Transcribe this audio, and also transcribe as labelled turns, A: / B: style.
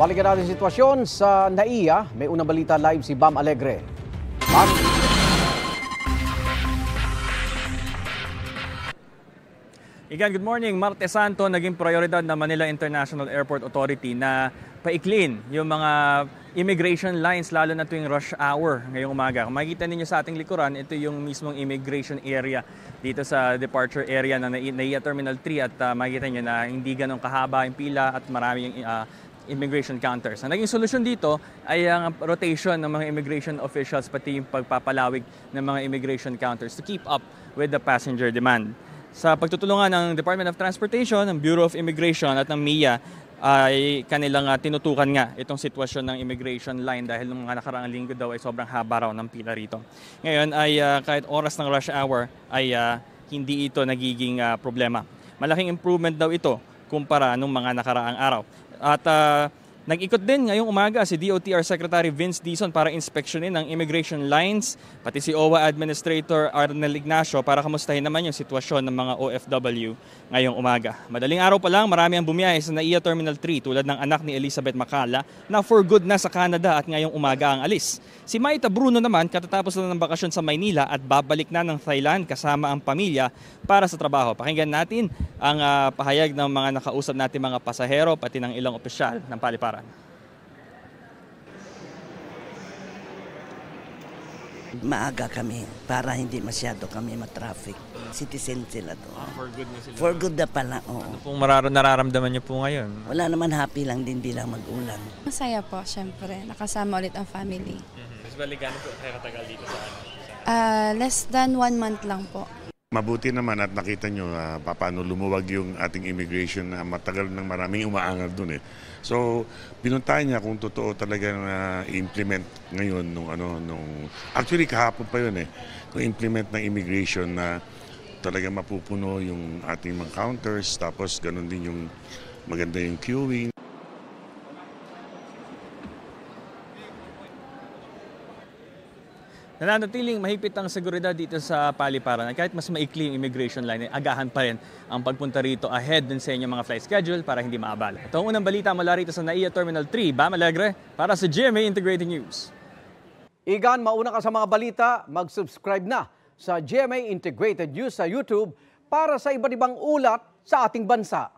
A: Balikan natin sitwasyon sa NAIA. May unang balita live si Bam Alegre. Bam.
B: Igan, good morning. Martes Santo, naging prioridad ng Manila International Airport Authority na paiklin yung mga immigration lines lalo na tuwing rush hour ngayong umaga. Kung makikita ninyo sa ating likuran, ito yung mismong immigration area dito sa departure area ng NAIA Terminal 3 at makikita nyo na hindi ganun kahaba yung pila at maraming immigration counters. Ang naging solusyon dito ay ang rotation ng mga immigration officials pati yung pagpapalawig ng mga immigration counters to keep up with the passenger demand. Sa pagtutulungan ng Department of Transportation, ng Bureau of Immigration at ng MIA ay kanilang tinutukan nga itong sitwasyon ng immigration line dahil nung mga nakaraang linggo daw ay sobrang haba raw ng pila rito. Ngayon ay kahit oras ng rush hour ay hindi ito nagiging problema. Malaking improvement daw ito kumpara nung mga nakaraang araw. At nag-ikot din ngayong umaga si DOTR Secretary Vince Dizon para inspeksyonin ang immigration lines, pati si OWA Administrator Arnel Ignacio para kamustahin naman yung sitwasyon ng mga OFW ngayong umaga. Madaling araw pa lang, marami ang bumiyahe sa NAIA Terminal 3 tulad ng anak ni Elizabeth Macala na for good na sa Canada at ngayong umaga ang alis. Si Maita Bruno naman katatapos na ng bakasyon sa Maynila at babalik na ng Thailand kasama ang pamilya para sa trabaho. Pakinggan natin ang pahayag ng mga nakausap natin mga pasahero pati ng ilang opisyal ng paliparan.
C: Maaga kami para hindi masyado kami matraffic. Citizen sila to.
B: For good na sila.
C: For good na pala, oo.
B: Ano pong nararamdaman niyo po ngayon?
C: Wala naman, happy lang din, di lang mag-ulan.
D: Masaya po, syempre. Nakasama ulit ang family.
B: Mas balikan po kaya katagal dito sa
D: Less than 1 month lang po.
E: Mabuti naman at nakita nyo paano lumuwag yung ating immigration na matagal nang maraming umaangal dun eh. So, pinuntahan niya kung totoo talaga na i-implement ngayon actually kahapon pa yun eh, kung implement ng immigration na talaga mapupuno yung ating mga counters, tapos ganun din yung maganda yung queuing.
B: Nananatiling mahigpit ang seguridad dito sa paliparan at kahit mas maikli yung immigration line, agahan pa rin ang pagpunta rito ahead din sa inyong mga flight schedule para hindi maabala. Ito ang unang balita mula rito sa NAIA Terminal 3, Bam Alegre, para sa GMA Integrated News.
A: Igan, mauna ka sa mga balita, mag-subscribe na sa GMA Integrated News sa YouTube para sa iba't ibang ulat sa ating bansa.